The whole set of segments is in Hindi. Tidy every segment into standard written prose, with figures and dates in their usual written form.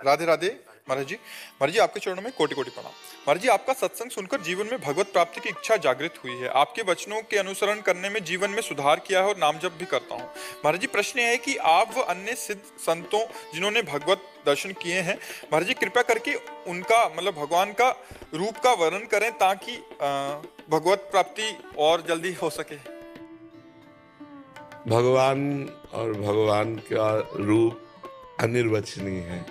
राधे राधे महाराज जी। महाराज जी, आपके चरणों में कोटि कोटि प्रणाम। महाराज जी, आपका सत्संग सुनकर जीवन में भगवत प्राप्ति की इच्छा जागृत हुई है। आपके वचनों के अनुसरण करने में जीवन में सुधार किया है और नाम जप भी करता हूँ। महाराज जी, प्रश्न है कि आप व अन्य सिद्ध संतों जिन्होंने भगवत दर्शन किए हैं, महाराज जी कृपया करके उनका मतलब भगवान का रूप का वर्णन करें ताकि भगवत प्राप्ति और जल्दी हो सके। भगवान और भगवान का रूप अनिर्वचनीय है।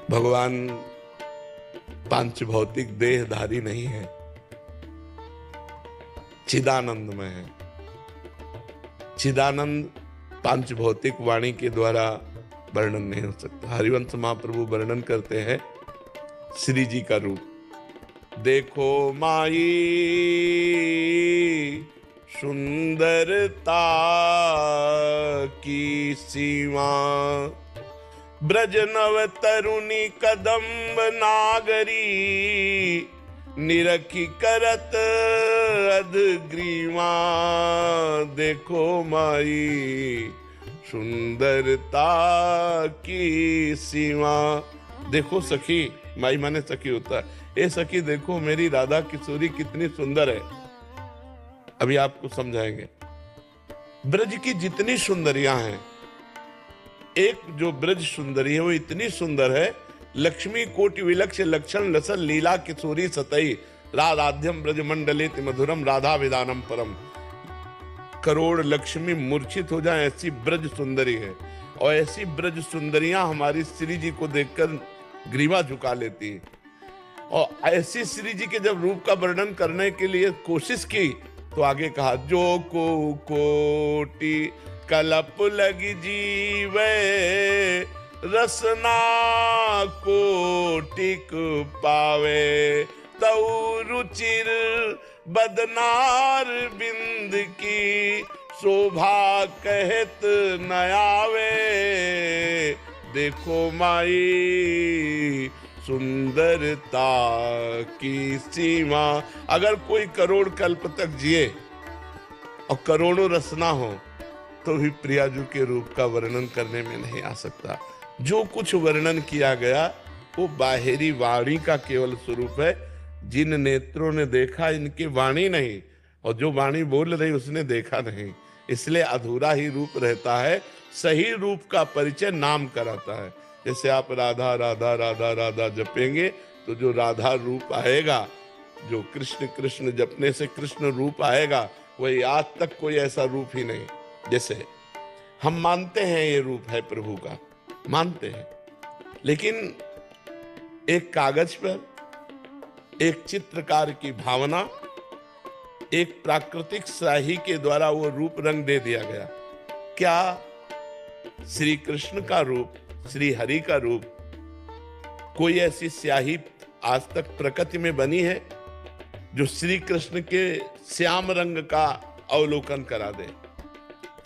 भगवान पांच भौतिक देहधारी नहीं है, चिदानंदमय है। चिदानंद पांच भौतिक वाणी के द्वारा वर्णन नहीं हो सकता। हरिवंश महाप्रभु वर्णन करते हैं श्री जी का रूप। देखो माई सुंदरता की सीमा, ब्रज नव तरुणी कदम्ब नागरी, निरखी करत अधग्रीवा। देखो माई सुंदरता की सीमा। देखो सखी, माई माने सखी होता है। ए सखी देखो मेरी राधा किशोरी कितनी सुंदर है। अभी आपको समझाएंगे। ब्रज की जितनी सुंदरियां हैं, एक जो ब्रज सुंदरी है वो इतनी सुंदर है, लक्ष्मी कोटि विलक्ष लक्षण लसन लीला किशोरी सतई, राधाध्यम ब्रज मंडलेति मधुरम राधा विदानम परम। करोड़ लक्ष्मी मूर्छित हो जाए ऐसी ब्रज सुंदरी है। और ऐसी ब्रज सुंदरियां हमारी श्री जी को देखकर ग्रीवा झुका लेती है। और ऐसी श्री जी के जब रूप का वर्णन करने के लिए कोशिश की तो आगे कहा, जो को कोटि कलप लगी जीवे, रसना कोटिक पावे, तऊ रुचिर बदनार बिंद की, शोभा कहत न आवे। देखो माई सुंदरता की सीमा। अगर कोई करोड़ कल्प तक जिए और करोड़ों रसना हो तो भी प्रियाजू के रूप का वर्णन करने में नहीं आ सकता। जो कुछ वर्णन किया गया वो बाहरी वाणी का केवल स्वरूप है। जिन नेत्रों ने देखा इनकी वाणी नहीं, और जो वाणी बोल रही उसने देखा नहीं, इसलिए अधूरा ही रूप रहता है। सही रूप का परिचय नाम कराता है। जैसे आप राधा राधा राधा राधा जपेंगे तो जो राधा रूप आएगा, जो कृष्ण कृष्ण जपने से कृष्ण रूप आएगा, वही आज तक कोई ऐसा रूप ही नहीं। जैसे हम मानते हैं ये रूप है प्रभु का, मानते हैं, लेकिन एक कागज पर एक चित्रकार की भावना, एक प्राकृतिक स्याही के द्वारा वो रूप रंग दे दिया गया। क्या श्री कृष्ण का रूप, श्री हरि का रूप, कोई ऐसी स्याही आज तक प्रकृति में बनी है जो श्री कृष्ण के श्याम रंग का अवलोकन करा दे?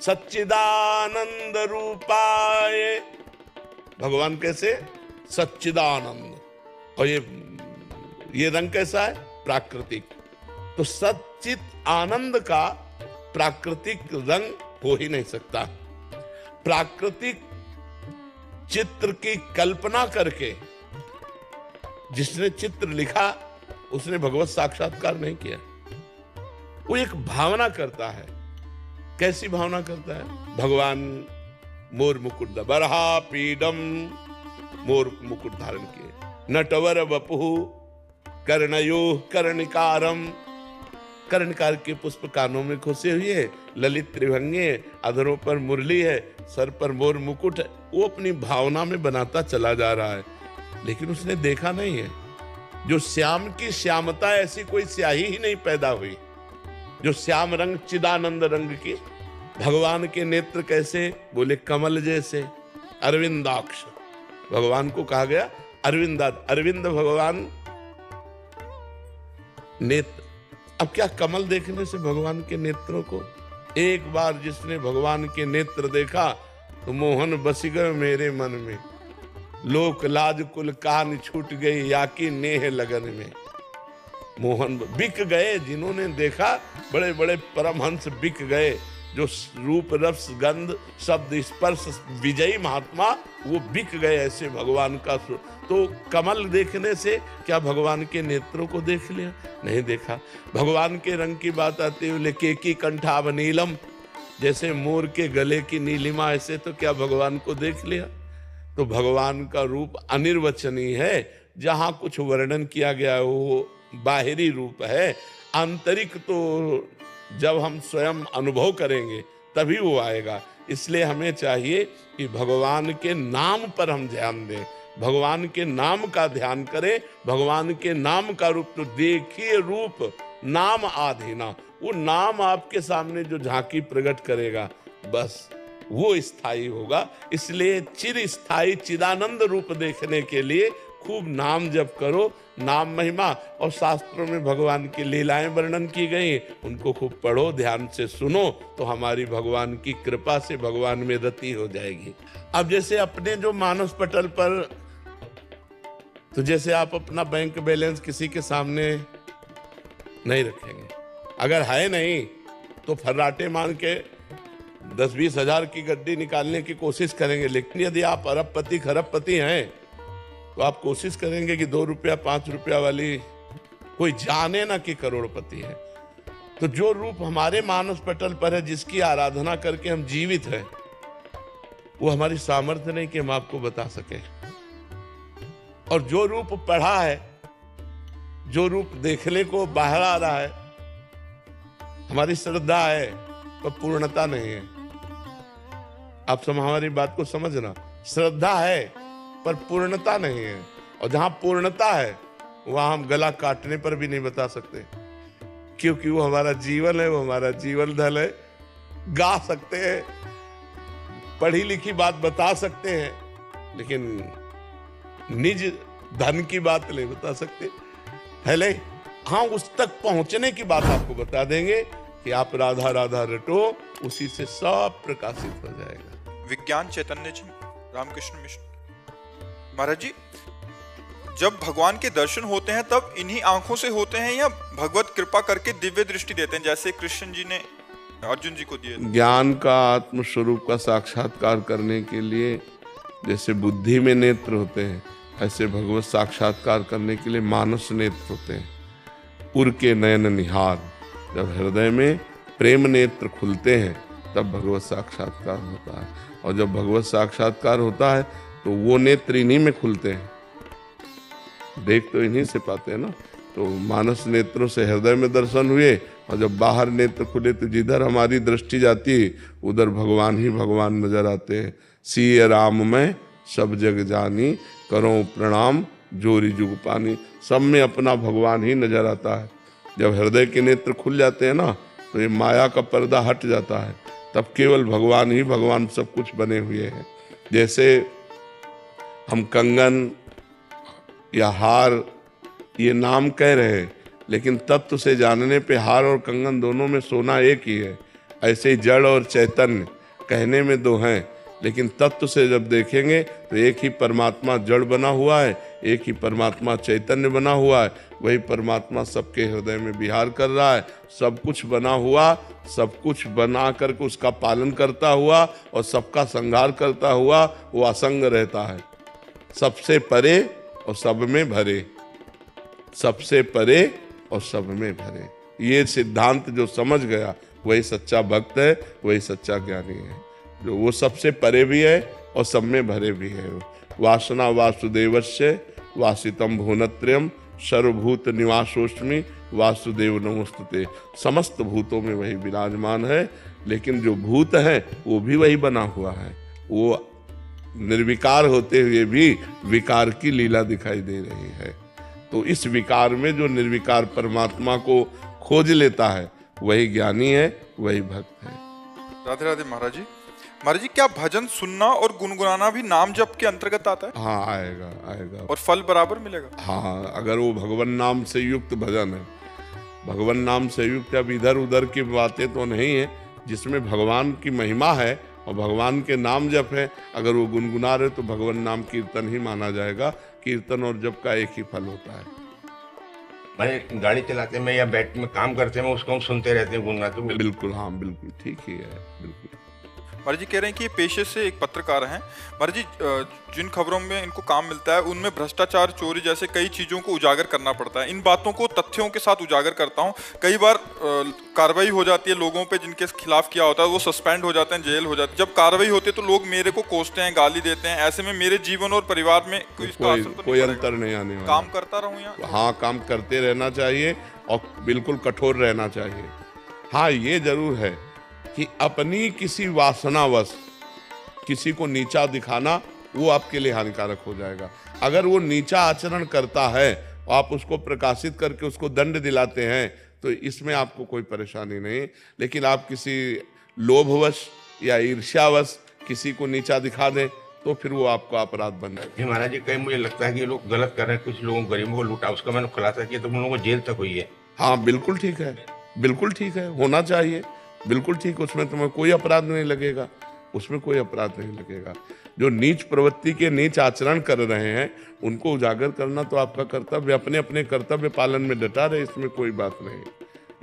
सच्चिदानंद रूपाय, भगवान कैसे? सच्चिदानंद। और ये रंग कैसा है? प्राकृतिक। तो सच्चित आनंद का प्राकृतिक रंग हो ही नहीं सकता। प्राकृतिक चित्र की कल्पना करके जिसने चित्र लिखा उसने भगवत साक्षात्कार नहीं किया। वो एक भावना करता है। कैसी भावना करता है? भगवान मोर मुकुट बरहा पीडम, मोर मुकुट धारण किए, नटवर वपुहु कर्णयो कर्णिकारम, कर्णकार के पुष्प कानों में खोसे हुए, ललित त्रिभंगे, अधरों पर मुरली है, सर पर मोर मुकुट है। वो अपनी भावना में बनाता चला जा रहा है, लेकिन उसने देखा नहीं है। जो श्याम की श्यामता, ऐसी कोई स्याही ही नहीं पैदा हुई जो श्याम रंग, चिदानंद रंग की। भगवान के नेत्र कैसे? बोले कमल जैसे, अरविंदाक्ष। भगवान को कहा गया अरविंद भगवान नेत्र। अब क्या कमल देखने से भगवान के नेत्रों को? एक बार जिसने भगवान के नेत्र देखा तो मोहन बस गए मेरे मन में, लोक लाज कुल कान छूट गई या की नेह लगन में। मोहन बिक गए, जिन्होंने देखा बड़े बड़े परमहंस बिक गए। जो रूप रस गंध शब्द स्पर्श विजयी महात्मा वो बिक गए ऐसे भगवान का। तो कमल देखने से क्या भगवान के नेत्रों को देख लिया? नहीं देखा। भगवान के रंग की बात आती है, लेके की कंठाव नीलम, जैसे मोर के गले की नीलिमा, ऐसे तो क्या भगवान को देख लिया? तो भगवान का रूप अनिर्वचनीय है। जहां कुछ वर्णन किया गया है वो बाहरी रूप है, आंतरिक तो जब हम स्वयं अनुभव करेंगे तभी वो आएगा। इसलिए हमें चाहिए कि भगवान के नाम पर हम ध्यान दें, भगवान के नाम का ध्यान करें। भगवान के नाम का रूप तो देखिए, रूप नाम आधीना, वो नाम आपके सामने जो झांकी प्रकट करेगा बस वो स्थायी होगा। इसलिए चिर स्थायी चिदानंद रूप देखने के लिए खूब नाम जप करो, नाम महिमा। और शास्त्रों में भगवान की लीलाएं वर्णन की गई, उनको खूब पढ़ो, ध्यान से सुनो, तो हमारी भगवान की कृपा से भगवान में रति हो जाएगी। अब जैसे अपने जो मानस पटल पर, तो जैसे आप अपना बैंक बैलेंस किसी के सामने नहीं रखेंगे, अगर है नहीं तो फर्राटे मान के 10-20 हजार की गड्डी निकालने की कोशिश करेंगे। लेकिन यदि आप अरबपति खरबपति हैं तो आप कोशिश करेंगे कि 2 रुपया 5 रुपया वाली कोई जाने ना कि करोड़पति है। तो जो रूप हमारे मानस पटल पर है, जिसकी आराधना करके हम जीवित हैं, वो हमारी सामर्थ्य नहीं कि हम आपको बता सके। और जो रूप पढ़ा है, जो रूप देखने को बाहर आ रहा है, हमारी श्रद्धा है पर पूर्णता नहीं है। आप हमारी बात को समझना, श्रद्धा है पर पूर्णता नहीं है। और जहां पूर्णता है वहां हम गला काटने पर भी नहीं बता सकते, क्योंकि वो हमारा जीवन है, वो हमारा जीवन धन है। गा सकते हैं, पढ़ी लिखी बात बता सकते हैं, लेकिन निज धन की बात नहीं बता सकते। पहले हाँ उस तक पहुंचने की बात आपको बता देंगे कि आप राधा राधा रटो, उसी से सब प्रकाशित हो जाएगा। विज्ञान चैतन्य जी, रामकृष्ण मिशन। महाराज जी, जब भगवान के दर्शन होते हैं तब इन्हीं आंखों से होते हैं या भगवत कृपा करके दिव्य दृष्टि देते हैं, जैसे कृष्ण जी ने अर्जुन जी को दिए? ज्ञान का, आत्म स्वरूप का साक्षात्कार करने के लिए जैसे बुद्धि में नेत्र होते हैं, ऐसे भगवत साक्षात्कार करने के लिए मानस नेत्र होते हैं। उर के नयन निहार, जब हृदय में प्रेम नेत्र खुलते हैं तब भगवत साक्षात्कार होता है। और जब भगवत साक्षात्कार होता है तो वो नेत्र इन्हीं में खुलते हैं, देख तो इन्हीं से पाते हैं ना। तो मानस नेत्रों से हृदय में दर्शन हुए, और जब बाहर नेत्र खुले तो जिधर हमारी दृष्टि जाती है उधर भगवान ही भगवान नजर आते हैं। सिय राम में सब जग जानी, करो प्रणाम जोरी जुग पानी, सब में अपना भगवान ही नजर आता है। जब हृदय के नेत्र खुल जाते हैं ना तो ये माया का पर्दा हट जाता है, तब केवल भगवान ही भगवान सब कुछ बने हुए हैं। जैसे हम कंगन या हार ये नाम कह रहे हैं, लेकिन तत्व से जानने पे हार और कंगन दोनों में सोना एक ही है। ऐसे ही जड़ और चैतन्य कहने में दो हैं, लेकिन तत्व से जब देखेंगे तो एक ही परमात्मा जड़ बना हुआ है, एक ही परमात्मा चैतन्य बना हुआ है। वही परमात्मा सबके हृदय में विहार कर रहा है। सब कुछ बना हुआ, सब कुछ बना करके उसका पालन करता हुआ और सबका संहार करता हुआ वो असंग रहता है, सबसे परे और सब में भरे, सबसे परे और सब में भरे। ये सिद्धांत जो समझ गया वही सच्चा भक्त है, वही सच्चा ज्ञानी है, जो वो सबसे परे भी है और सब में भरे भी है। वासना वासुदेवस्य वासितम भुवनत्रयम् सर्वभूत निवासोस्मि वासुदेव नमोस्तुते। समस्त भूतों में वही विराजमान है, लेकिन जो भूत है वो भी वही बना हुआ है। वो निर्विकार होते हुए भी विकार की लीला दिखाई दे रही है। तो इस विकार में जो निर्विकार परमात्मा को खोज लेता है वही ज्ञानी है, वही भक्त है। राधे राधे महाराज जी। महाराज जी, क्या भजन सुनना और गुनगुनाना भी नाम जप के अंतर्गत आता है? हाँ, आएगा आएगा। और फल बराबर मिलेगा? हाँ, अगर वो भगवान नाम से युक्त भजन है, भगवान नाम से युक्त, अब इधर उधर की बातें तो नहीं है, जिसमें भगवान की महिमा है और भगवान के नाम जप है, अगर वो गुनगुना रहे तो भगवान नाम कीर्तन ही माना जाएगा। कीर्तन और जप का एक ही फल होता है। मैं गाड़ी चलाते में या बैठ में काम करते में उसको हम सुनते रहते हैं गुनगुनाते हुए। बिल्कुल, हाँ बिल्कुल ठीक ही है, बिल्कुल। महाराज जी कह रहे हैं कि ये पेशे से एक पत्रकार हैं। महाराज जी जिन खबरों में इनको काम मिलता है उनमें भ्रष्टाचार, चोरी जैसे कई चीज़ों को उजागर करना पड़ता है। इन बातों को तथ्यों के साथ उजागर करता हूँ। कई बार कार्रवाई हो जाती है लोगों पे जिनके खिलाफ किया होता है, वो सस्पेंड हो जाते हैं, जेल हो जाती है। जब कार्रवाई होती है तो लोग मेरे को कोसते हैं, गाली देते हैं। ऐसे में मेरे जीवन और परिवार में कोई इसका असर तो कोई नहीं अंतर नहीं आने वाला। काम करता रहूँ यहाँ? हाँ, काम करते रहना चाहिए और बिल्कुल कठोर रहना चाहिए। हाँ, ये जरूर है कि अपनी किसी वासनावश किसी को नीचा दिखाना वो आपके लिए हानिकारक हो जाएगा। अगर वो नीचा आचरण करता है और आप उसको प्रकाशित करके उसको दंड दिलाते हैं तो इसमें आपको कोई परेशानी नहीं। लेकिन आप किसी लोभवश या ईर्ष्यावश किसी को नीचा दिखा दें तो फिर वो आपका अपराध बन जाएगा। जी महाराज जी, कहीं मुझे लगता है कि ये लोग गलत कर रहे हैं, कुछ लोगों गरीबों को लूटा, उसका मैंने खुलासा किया तो उन लोगों को जेल तक हुई है। हाँ बिल्कुल ठीक है, बिल्कुल ठीक है, होना चाहिए, बिल्कुल ठीक। उसमें तुम्हें कोई अपराध नहीं लगेगा, उसमें कोई अपराध नहीं लगेगा। जो नीच प्रवृत्ति के नीच आचरण कर रहे हैं उनको उजागर करना तो आपका कर्तव्य। अपने अपने कर्तव्य पालन में डटा रहे, इसमें कोई बात नहीं,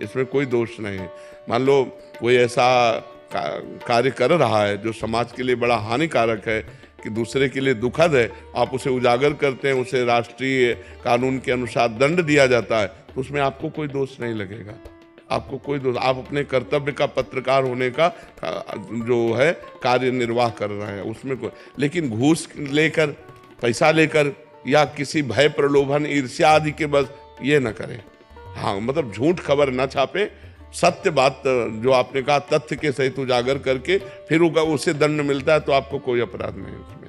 इसमें कोई दोष नहीं। मान लो कोई ऐसा कार्य कर रहा है जो समाज के लिए बड़ा हानिकारक है, कि दूसरे के लिए दुखद है, आप उसे उजागर करते हैं, उसे राष्ट्रीय कानून के अनुसार दंड दिया जाता है, तो उसमें आपको कोई दोष नहीं लगेगा, आपको कोई दोष। आप अपने कर्तव्य का, पत्रकार होने का जो है कार्य निर्वाह कर रहे हैं, उसमें कोई। लेकिन घूस लेकर, पैसा लेकर या किसी भय, प्रलोभन, ईर्ष्या आदि के बस ये न करें। हाँ, मतलब झूठ खबर न छापे, सत्य बात जो आपने कहा तथ्य के सहित उजागर करके फिर उसे दंड मिलता है तो आपको कोई अपराध नहीं उसमें।